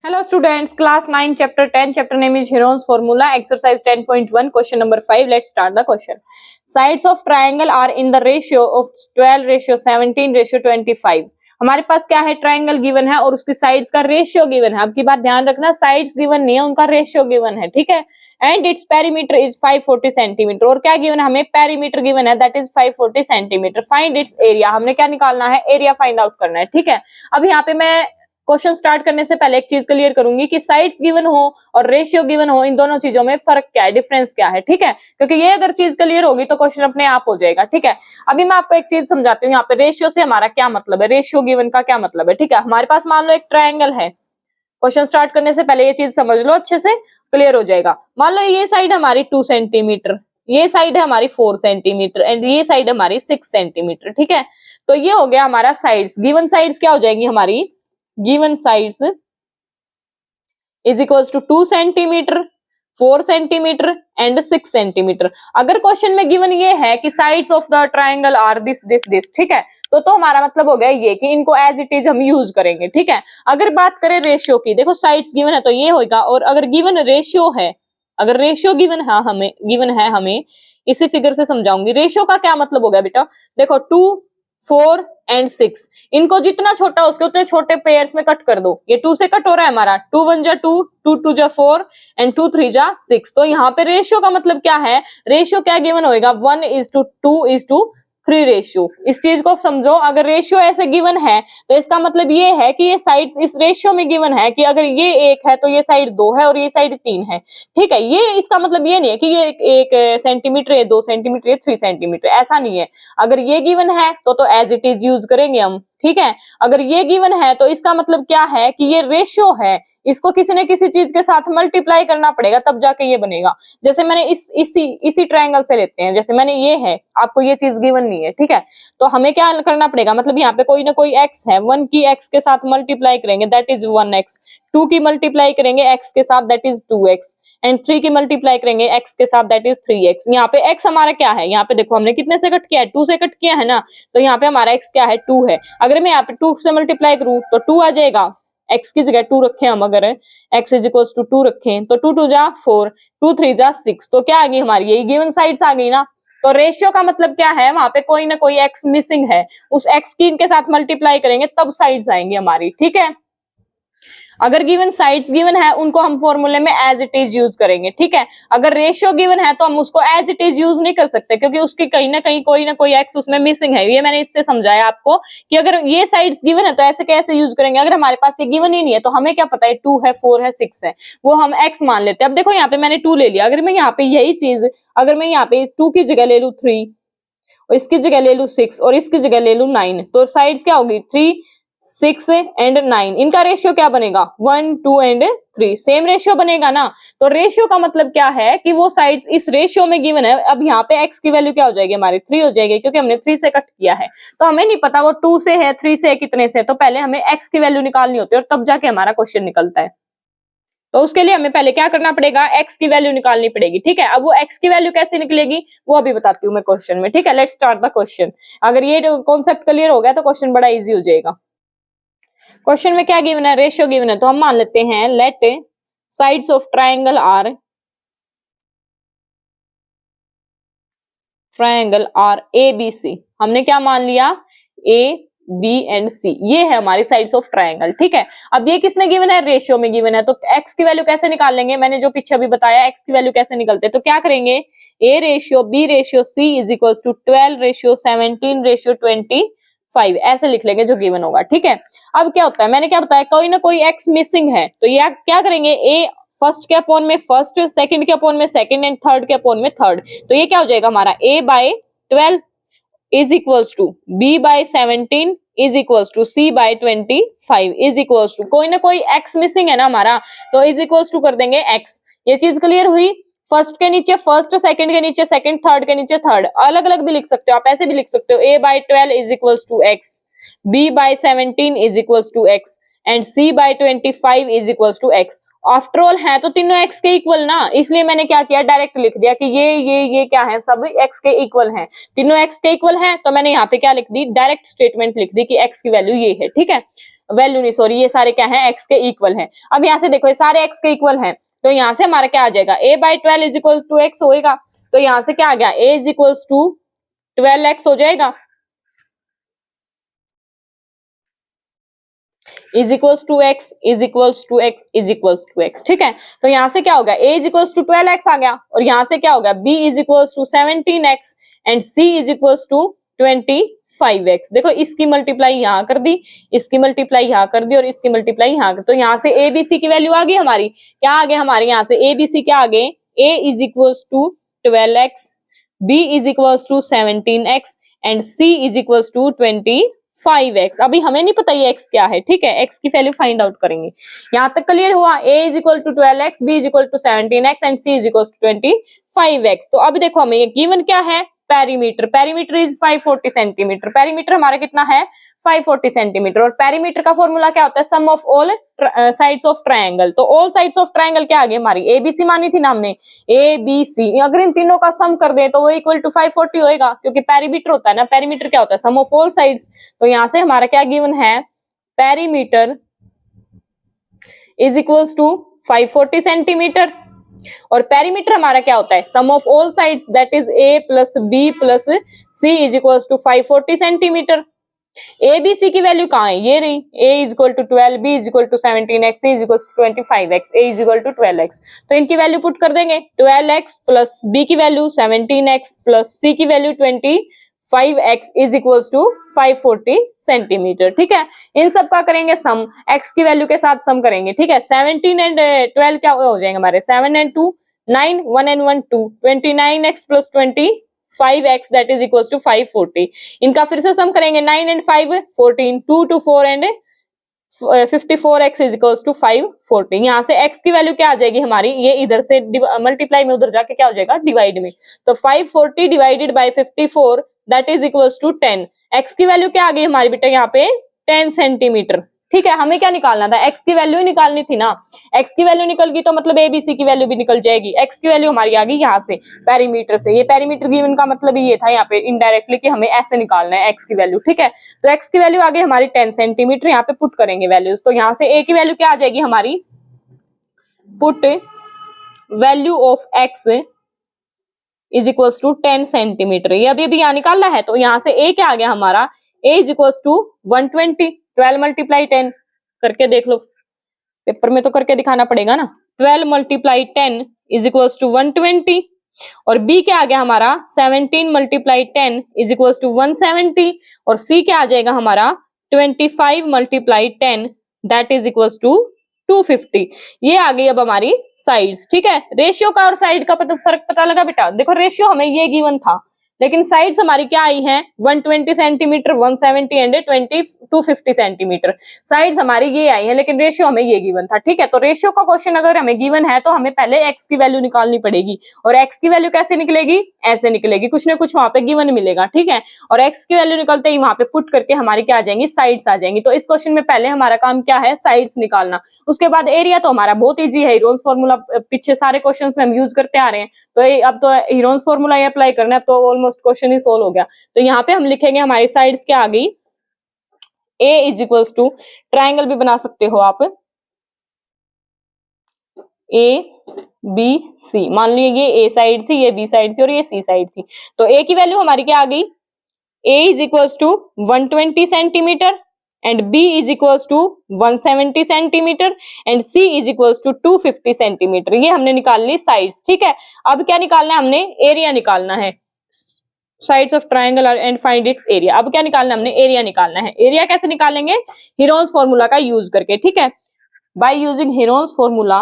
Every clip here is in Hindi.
Hello students, class 9 chapter 10 chapter name is Heron's formula exercise 10.1 question number 5. Let's start the question. Sides of triangle are in the ratio of 12 ratio 17 ratio 25. हमारे पास क्या है, ट्रायंगल गिवन है और उसकी साइड्स का रेशियो गिवन है। अब की बात ध्यान रखना, साइड्स गिवन नहीं है, उनका रेशियो गिवन है, ठीक है। And its perimeter is 540 centimetre और क्या गिवन है, हमें पेरीमीटर गिवन है that is 540 centimetre. Find its area, हमने क्या निकालना है, एरिया फाइंड आउट करना है, ठीक है। अब यहाँ पे मैं क्वेश्चन स्टार्ट करने से पहले एक चीज क्लियर करूंगी कि साइड्स गिवन हो और रेशियो गिवन हो, इन दोनों चीजों में फर्क क्या है, डिफरेंस क्या है, ठीक है। क्योंकि ये अगर चीज क्लियर होगी तो क्वेश्चन अपने आप हो जाएगा, ठीक है। अभी मैं आपको एक चीज समझाती हूँ, यहाँ पे रेशियो से हमारा क्या मतलब है, रेशियो गिवन का क्या मतलब है, ठीक है। हमारे पास मान लो एक ट्रायंगल है, क्वेश्चन स्टार्ट करने से पहले ये चीज समझ लो, अच्छे से क्लियर हो जाएगा। मान लो ये साइड हमारी 2 सेंटीमीटर, ये साइड है हमारी 4 सेंटीमीटर एंड ये साइड हमारी 6 सेंटीमीटर, ठीक है। तो ये हो गया हमारा साइड्स। गिवन साइड्स क्या हो जाएंगी हमारी, given sides is equals to 2 centimetre 4 centimetre and 6 centimetre. अगर क्वेश्चन में गिवन ये है कि sides of the triangle are this this this, ठीक है, तो हमारा मतलब हो गया ये कि इनको एज इट इज हम यूज करेंगे, ठीक है। अगर बात करें रेशियो की, देखो साइड्स गिवन है तो ये होगा, और अगर गिवन रेशियो है, अगर रेशियो गिवन है हमें इसी फिगर से समझाऊंगी। रेशियो का क्या मतलब हो गया बेटा, देखो 2 4 एंड 6, इनको जितना छोटा हो उसके उतने छोटे पेयर्स में कट कर दो। ये 2 से कट हो रहा है हमारा, 2 1 जा 2, 2 2 जा 4 एंड 2 3 जा 6। तो यहाँ पे रेशियो का मतलब क्या है, रेशियो क्या गिवन होएगा, 1:2:3 रेशियो। इस चीज को समझो, अगर रेशियो ऐसे गिवन है तो इसका मतलब ये है कि ये साइड्स इस रेशियो में गिवन है कि अगर ये 1 है तो ये साइड 2 है और ये साइड 3 है, ठीक है। ये इसका मतलब ये नहीं है कि ये 1 सेंटीमीटर है, 2 सेंटीमीटर है, 3 सेंटीमीटर, ऐसा नहीं है। अगर ये गिवन है तो एज इट इज यूज करेंगे हम, ठीक है। अगर ये गिवन है तो इसका मतलब क्या है कि ये रेशियो है, इसको किसी न किसी चीज के साथ मल्टीप्लाई करना पड़ेगा तब जाके ये बनेगा। जैसे मैंने इसी ट्रायंगल से लेते हैं, जैसे मैंने ये है, आपको ये चीज गिवन नहीं है, ठीक है। तो हमें क्या करना पड़ेगा, मतलब यहाँ पे कोई ना कोई x है, 1 की x के साथ मल्टीप्लाई करेंगे दैट इज 1x, 2 की मल्टीप्लाई करेंगे x के साथ दैट इज 2x एंड 3 की मल्टीप्लाई करेंगे x के साथ दैट इज 3x। यहाँ पे x हमारा क्या है, यहाँ पे देखो हमने कितने से कट किया है, 2 से कट किया है ना, तो यहाँ पे हमारा x क्या है, 2 है। अगर मैं यहाँ पे 2 से मल्टीप्लाई करूं तो 2 आ जाएगा, x की जगह 2 रखें हम, अगर x इज इक्वल टू 2 रखें तो 2 2 जा 4, 2 3 जा 6, तो क्या आ गई हमारी, यही गिवन साइड्स आ गई ना। तो रेशियो का मतलब क्या है, वहां पे कोई ना कोई x मिसिंग है, उस x की इनके साथ मल्टीप्लाई करेंगे तब साइड्स आएंगी हमारी, ठीक है। अगर गिवन साइड्स गिवन है उनको हम फॉर्मूले में एज इट इज यूज करेंगे, ठीक है। अगर रेशियो गिवन है तो हम उसको एज इट इज यूज नहीं कर सकते, क्योंकि उसकी कहीं ना कोई एक्स उसमें मिसिंग है। ये मैंने इससे समझाया आपको कि अगर ये साइड्स गिवन है तो ऐसे कैसे यूज करेंगे, अगर हमारे पास ये गिवन ही नहीं है तो हमें क्या पता है 2 है 4 है 6 है, वो हम x मान लेते हैं। अब देखो यहाँ पे मैंने 2 ले लिया, अगर मैं यहाँ पे यही चीज, अगर मैं यहाँ पे 2 की जगह ले लू 3 और इसकी जगह ले लू 6 और इसकी जगह ले लू 9, तो साइड्स क्या होगी 3 6 एंड 9, इनका रेशियो क्या बनेगा 1 2 एंड 3, सेम रेशियो बनेगा ना। तो रेशियो का मतलब क्या है कि वो साइड्स इस रेशियो में गिवन है। अब यहाँ पे x की वैल्यू क्या हो जाएगी हमारी 3 हो जाएगी, क्योंकि हमने 3 से कट किया है। तो हमें नहीं पता वो 2 से है 3 से है कितने से, तो पहले हमें x की वैल्यू निकालनी होती है और तब जाके हमारा क्वेश्चन निकलता है। तो उसके लिए हमें पहले क्या करना पड़ेगा, x की वैल्यू निकालनी पड़ेगी, ठीक है। अब वो x की वैल्यू कैसे निकलेगी वो अभी बताती हूँ मैं क्वेश्चन में, ठीक है। Let's start the question. अगर ये कॉन्सेप्ट क्लियर हो गया तो क्वेश्चन बड़ा इजी हो जाएगा। क्वेश्चन में क्या गिवन है, रेशियो गिवन है, तो हम मान लेते हैं let sides of triangle are A B C. हमने क्या मान लिया, ए बी एंड सी, ये है हमारी साइड्स ऑफ ट्रायंगल, ठीक है। अब ये किसमें गिवन है, रेशियो में गिवन है, तो x की वैल्यू कैसे निकाल लेंगे, मैंने जो पीछे अभी बताया x की वैल्यू कैसे निकलते हैं, तो क्या करेंगे, a ratio b ratio c is equal to 12 ratio 17 ratio 25 ऐसे लिख लेंगे जो गिवन होगा, ठीक है। अब क्या होता है, मैंने क्या बताया, कोई ना कोई x मिसिंग है, तो ये क्या करेंगे, a फर्स्ट के अपॉन में फर्स्ट, सेकंड के अपॉन में सेकंड एंड थर्ड के अपॉन में थर्ड। तो ये क्या हो जाएगा हमारा a by 12 is equals to b by 17 is equals to c by 25 is equals to, कोई ना कोई x मिसिंग है ना हमारा, तो इज इक्वल्स टू कर देंगे x। ये चीज क्लियर हुई, फर्स्ट के नीचे फर्स्ट, सेकंड के नीचे सेकंड, थर्ड के नीचे थर्ड, अलग अलग भी लिख सकते हो आप, ऐसे भी लिख सकते हो, a by 12 is equals to x, b by 17 is equals to x and c by 25 is equals to x। After all है तो तीनों x के इक्वल ना, इसलिए मैंने क्या किया, डायरेक्ट लिख दिया कि ये क्या है, सब x के इक्वल हैं, तीनों x के इक्वल हैं, तो मैंने यहाँ पे क्या लिख दी, डायरेक्ट स्टेटमेंट लिख दी कि x की वैल्यू ये है, ठीक है। वैल्यू नहीं, सॉरी, ये सारे क्या है, x के इक्वल है। अब यहाँ से देखो ये सारे x के इक्वल है, तो यहाँ से हमारा क्या आ जाएगा, a/12 is equal to x होएगा। तो यहाँ से क्या आ गया, a is equal to 12x हो जाएगा, is equals to x is equals to x is equals to x. ठीक है, तो यहाँ से क्या होगा, a is equals to 12x आ गया, और यहाँ से क्या होगा, b is equals to 17x and c is equals to 25x। देखो इसकी मल्टीप्लाई यहाँ कर दी, इसकी मल्टीप्लाई यहाँ कर दी, और इसकी मल्टीप्लाई यहाँ कर, तो यहाँ से a b c की वैल्यू आ गई हमारी, क्या आ गए हमारे यहाँ से a b c क्या आ गए, a is equals to 12x, b is equals to 17x and c is equals to 25x। अभी हमें नहीं पता ये x क्या है, ठीक है, x की वैल्यू फाइंड आउट करेंगे। यहाँ तक क्लियर हुआ, a is equal to 12x, b is equal to 17x and c is equal to 25x। तो अभी देखो हमें ये गिवन क्या है, perimeter, perimeter is 540 centimetre, perimeter हमारा कितना है 540 सेंटीमीटर, और पेरीमीटर का फॉर्मूला क्या होता है, sum of all sides of triangle. तो ऑल साइड्स ऑफ ट्रायंगल क्या आ गई हमारी, एबीसी मानी थी ना हमने, ए बी सी, अगर इन तीनों का सम कर दे तो वो इक्वल टू 540 होएगा, क्योंकि पेरीमीटर होता है ना, पेरीमीटर क्या होता है, सम ऑफ ऑल साइड्स। तो यहाँ से हमारा क्या गिवन है, perimeter is equals to 540 centimetre, और पेरीमीटर हमारा क्या होता है, sum of all sides, that is a plus B plus C is equals to 540 centimetre. A B C की वैल्यू कहाँ है, ये रही, a is equal to 12, b is equal to 17x, c is equal to 25x, a is equal to 12x। तो इनकी वैल्यू पुट कर देंगे, 12x प्लस b की वैल्यू 17x प्लस c की value 25x is equals to 540 centimetre. ठीक है, इन सब का करेंगे सम, x की वैल्यू के साथ सम करेंगे। ठीक है, 17 एंड 12 क्या हो जाएंगे हमारे, 7 and 2 9, 1 and 1 2, 29x plus 25x that is equals to 540। इनका फिर से सम करेंगे, 9 and 5 14, 2 to 4 and 54x is equals to 540। यहाँ से x की वैल्यू क्या आ जाएगी हमारी, ये इधर से मल्टीप्लाई में उधर जाके क्या हो जाएगा, डिवाइड में, तो 540 divided by 54 that is equals to 10। x की वैल्यू क्या आ गई हमारी बेटा यहाँ पे 10 सेंटीमीटर। ठीक है, हमें क्या निकालना था, x की वैल्यू ही निकालनी थी ना, x की वैल्यू निकल गई तो मतलब a b c की वैल्यू भी निकल जाएगी। x की वैल्यू हमारी आ गई यहाँ से पेरीमीटर से, ये पेरीमीटर गिवन का मतलब ये था यहाँ पे इनडायरेक्टली कि हमें ऐसे निकालना है x की वैल्यू। ठीक है, तो x की वैल्यू आ गई हमारी 10 सेंटीमीटर, यहाँ पे पुट करेंगे वैल्यूज, तो यहाँ से a की वैल्यू क्या आ जाएगी हमारी, put value of x is equals to 10 centimetre, ये अभी यहाँ निकालना है। तो यहाँ से a क्या आ गया हमारा, a is equals to 120, 12 multiply 10 करके देख लो, पेपर में तो करके दिखाना पड़ेगा ना, 12 मल्टीप्लाई 10 इज इक्वल्स टू 120, और b क्या आ गया हमारा 17 मल्टीप्लाई 10 इज इक्वल्स टू 170, और c क्या आ जाएगा हमारा 25 multiply 10 that is equals to 250। ये आ गई अब हमारी साइड्स। ठीक है, रेशियो का और साइड का फर्क पता लगा बेटा, देखो रेशियो हमें ये गिवन था, लेकिन साइड्स हमारी क्या आई हैं 120 सेंटीमीटर, 170 एंड 250 सेंटीमीटर, साइड्स हमारी ये आई है, लेकिन रेशियो हमें ये गिवन था। ठीक है, तो रेशियो का क्वेश्चन अगर हमें गिवन है तो हमें पहले x की वैल्यू निकालनी पड़ेगी, और x की वैल्यू कैसे निकलेगी, ऐसे निकलेगी, कुछ ना कुछ वहां पे गिवन मिलेगा। ठीक है, और x की वैल्यू निकलते ही वहां पे पुट करके हमारी क्या आ जाएंगी, साइड्स आ जाएंगी। तो इस क्वेश्चन में पहले हमारा काम क्या है, साइड्स निकालना। उसके बाद एरिया तो हमारा बहुत ईजी है, हीरोन्स फॉर्मूला पीछे सारे क्वेश्चन में हम यूज करते आ रहे हैं, तो अब तो हीरोन्स फॉर्मूला ही अप्लाई करना है, तो ऑलमोस्ट क्वेश्चन ही सोल्व हो गया। तो यहाँ पे हम लिखेंगे हमारी साइड्स क्या आ गई, a is equals to, triangle भी बना सकते हो आप, a b c, मान लीजिए ये a साइड थी, ये b साइड थी और ये c साइड थी, तो a की वैल्यू हमारी क्या आ गई, a is equals to 120 centimetre and b is equals to 170 centimetre and c is equals to 250 centimetre. ये हमने निकाल ली साइड्स। ठीक है, अब क्या निकालना है हमने, एरिया निकालना है, sides of triangle and find its area. अब क्या निकालना है हमने, एरिया निकालना है। एरिया कैसे निकालेंगे, हीरोन्स फॉर्मूला का यूज करके। ठीक है, by using Heron's formula,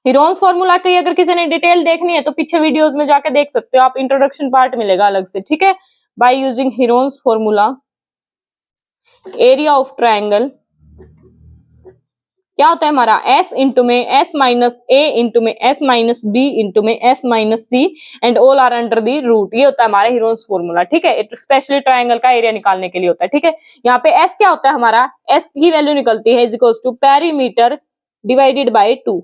Heron's formula की अगर किसी ने डिटेल देखनी है तो पीछे वीडियोस में जाके देख सकते हो आप, इंट्रोडक्शन पार्ट मिलेगा अलग से। ठीक है, by using Heron's formula, area of triangle क्या होता है हमारा, s इंटू में s माइनस a इंटू में s माइनस b इंटू में s minus c and all are under the root. ये होता है हमारा हीरोन्स फॉर्मूला। ठीक है, स्पेशली ट्रायंगल का एरिया निकालने के लिए होता है। ठीक है, यहाँ पे s क्या होता है हमारा, s की वैल्यू निकलती है is equals to perimeter divided by 2।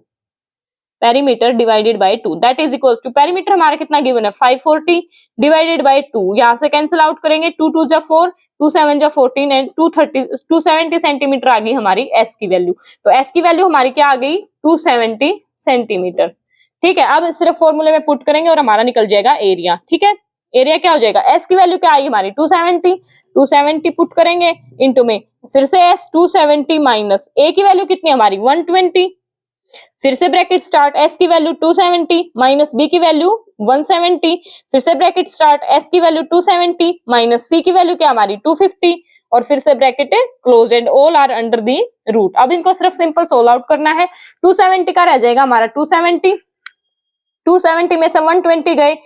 Perimeter divided by 2 that is equals to, perimeter हमारा कितना गिवन है 540 डिवाइडेड बाय 2, यहां से कैंसिल आउट करेंगे 2 2 जा 4, 2 7 जा 14 एंड 270 सेंटीमीटर आ गई हमारी एस की वैल्यू। तो एस की वैल्यू हमारी क्या आ गई 270 सेंटीमीटर। ठीक है, अब सिर्फ फॉर्मूले में पुट करेंगे और हमारा निकल जाएगा एरिया। ठीक है, एरिया क्या हो जाएगा, एस की वैल्यू क्या आई हमारी 270 पुट करेंगे इनटू में फिर से एस 270 माइनस ए की वैल्यू कितनी हमारी 120, फिर से ब्रैकेट स्टार्ट एस की वैल्यू 270 माइनस बी की वैल्यू 170, फिर से ब्रैकेट स्टार्ट एस की वैल्यू 270 माइनस सी की वैल्यू क्या हमारी 250 और फिर से bracket close and all are under the root. अब इनको सिर्फ सिंपल सोल्व आउट करना है। 270 का रह जाएगा हमारा 270 में से 120 गए,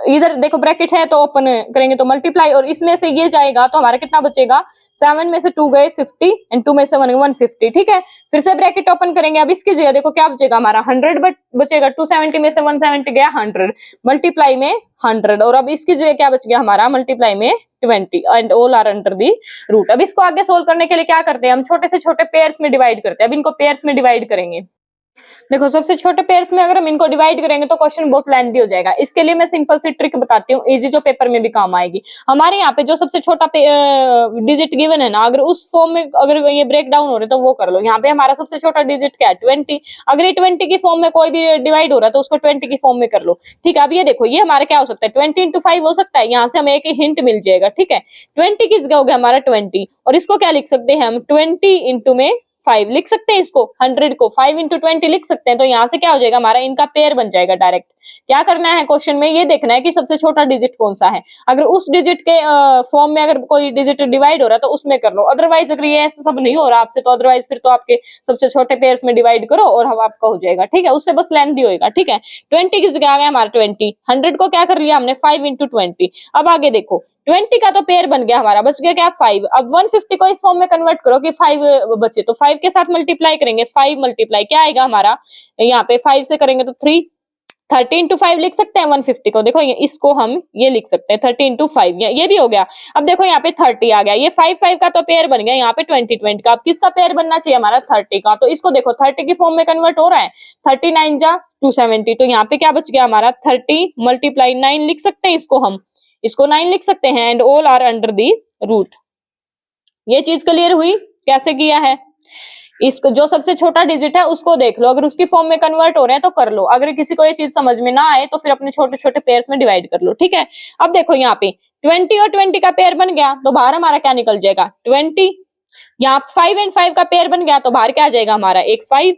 इधर देखो ब्रैकेट है तो ओपन करेंगे तो मल्टीप्लाई, और इसमें से ये जाएगा तो हमारा कितना बचेगा 7 में से 2 गए 50 एंड 2 में से 1 150। ठीक है, फिर से ब्रैकेट ओपन करेंगे, अब इसकी जगह देखो क्या बचेगा हमारा 100 बचेगा, 270 में से 170 गया 100 मल्टीप्लाई में 100, और अब इसकी जगह क्या बच गया हमारा मल्टीप्लाई में 20 and all are under the root. अब इसको आगे सोल्व करने के लिए क्या करते हैं हम, छोटे से छोटे पेयर्स में डिवाइड करते हैं। अब इनको पेयर्स में डिवाइड करेंगे। देखो सबसे छोटे पेयर्स में अगर हम इनको डिवाइड करेंगे तो क्वेश्चन बहुत लेंथी हो जाएगा। इसके लिए मैं सिंपल सी ट्रिक बताती हूँ, इजी, जो पेपर में भी काम आएगी। हमारे यहाँ पे जो सबसे छोटा डिजिट गिवन है ना, अगर उस फॉर्म में अगर ये ब्रेक डाउन हो रहे तो वो कर लो। यहाँ पे हमारा सबसे छोटा डिजिट क्या है 20, अगर ये 20 की फॉर्म में कोई भी डिवाइड हो रहा है तो उसको 20 की फॉर्म में कर लो। ठीक है, अब ये देखो ये हमारा क्या हो सकता है 20 into 5 हो सकता है, यहाँ से हमें एक हिंट मिल जाएगा। ठीक है, 20 किस जगह हो गया हमारा 20, और इसको क्या लिख सकते हैं हम 20 इंटू में 5 लिख सकते हैं, इसको 100 को 5 into 20 लिख सकते हैं। तो यहाँ से क्या हो जाएगा हमारा इनका पेयर बन जाएगा डायरेक्ट। क्या करना है क्वेश्चन में, ये देखना है कि सबसे छोटा डिजिट कौन सा है। अगर उस डिजिट के फॉर्म में अगर कोई डिजिट डिवाइड हो रहा है तो उसमें कर लो, अदरवाइज अगर ये ऐसा सब नहीं हो रहा आपसे तो अदरवाइज फिर तो आपके सबसे छोटे पेयर्स में डिवाइड करो और हम आपका हो जाएगा। ठीक है, उससे बस लेंथी होएगा। ठीक है, 20 किस जगह आ गया हमारा 20, 100 को क्या कर लिया हमने 5 into 20। अब आगे देखो 20 का तो पेयर बन गया हमारा, बच गया क्या 5। अब 150 को इस फॉर्म में कन्वर्ट करो कि 5 बचे, तो 5 के साथ मल्टीप्लाई करेंगे, 5 मल्टीप्लाई क्या आएगा हमारा, यहाँ पे 5 से करेंगे तो 3, 30 into 5 लिख सकते हैं 150 को। देखो इसको हम ये लिख सकते हैं 30 into 5, ये भी हो गया। अब देखो यहाँ पे 30 आ गया, ये 5 का तो पेयर बन गया, यहाँ पे 20 का। अब किसका पेयर बनना चाहिए हमारा 30 का, तो इसको देखो 30 की फॉर्म में कन्वर्ट हो रहा है, 39 जा 270, तो यहाँ पे क्या बच गया हमारा 30 मल्टीप्लाई 9 लिख सकते हैं, इसको 9 लिख सकते हैं and all are under the root. ये चीज क्लियर हुई कैसे किया है। इसको जो सबसे छोटा डिजिट है उसको देख लो, अगर उसकी फॉर्म में कन्वर्ट हो रहे हैं तो कर लो, अगर किसी को ये चीज समझ में ना आए तो फिर अपने छोटे छोटे पेयर्स में डिवाइड कर लो। ठीक है, अब देखो यहाँ पे 20 और 20 का पेयर बन गया तो बाहर हमारा क्या निकल जाएगा 20, यहाँ 5 एंड 5 का पेयर बन गया तो बाहर क्या आ जाएगा हमारा एक 5,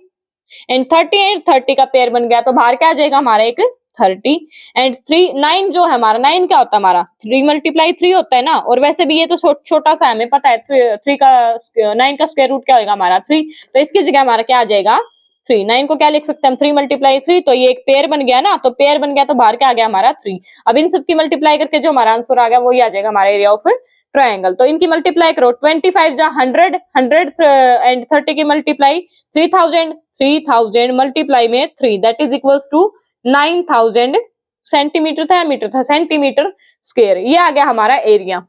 एंड 30 एंड 30 का पेयर बन गया तो बाहर क्या आ जाएगा हमारा एक 30, एंड 3 9 जो है हमारा 9 क्या होता है हमारा 3 मल्टीप्लाई 3 होता है ना, और वैसे भी ये तो छोटा सा है हमें पता है, 3 का 9 का स्क्वायर रूट क्या होगा हमारा 3, तो इसकी जगह हमारा क्या आ जाएगा 3। 9 को क्या लिख सकते हैं हम 3 मल्टीप्लाई 3, तो ये एक पेयर बन गया ना, तो पेयर बन गया तो बाहर क्या आ गया हमारा 3। अब इन सबकी मल्टीप्लाई करके जो हमारा आंसर आ गया वही आ जाएगा हमारा एरिया ऑफ ट्रायंगल। तो इनकी मल्टीप्लाई करो 25 जा 100 एंड 30 की मल्टीप्लाई 3000 मल्टीप्लाई में 3 that is equals to 9000 centimetre था, मीटर था, सेंटीमीटर स्क्वायर। ये आ गया हमारा एरिया।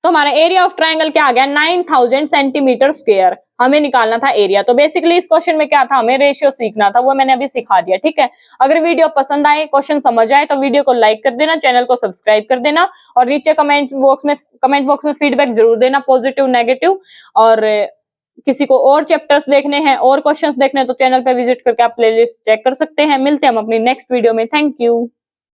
तो हमारा एरिया ऑफ ट्रायंगल क्या आ गया 9000 सेंटीमीटर स्क्वायर, हमें निकालना था एरिया। तो बेसिकली इस क्वेश्चन में क्या था, हमें रेशियो सीखना था, वो मैंने अभी सिखा दिया। ठीक है, अगर वीडियो पसंद आए, क्वेश्चन समझ आए तो वीडियो को लाइक कर देना, चैनल को सब्सक्राइब कर देना, और नीचे कमेंट बॉक्स में फीडबैक जरूर देना, पॉजिटिव नेगेटिव। और किसी को और चैप्टर्स देखने हैं और क्वेश्चंस देखने हैं तो चैनल पे विजिट करके आप प्लेलिस्ट चेक कर सकते हैं। मिलते हैं हम अपनी नेक्स्ट वीडियो में। Thank you.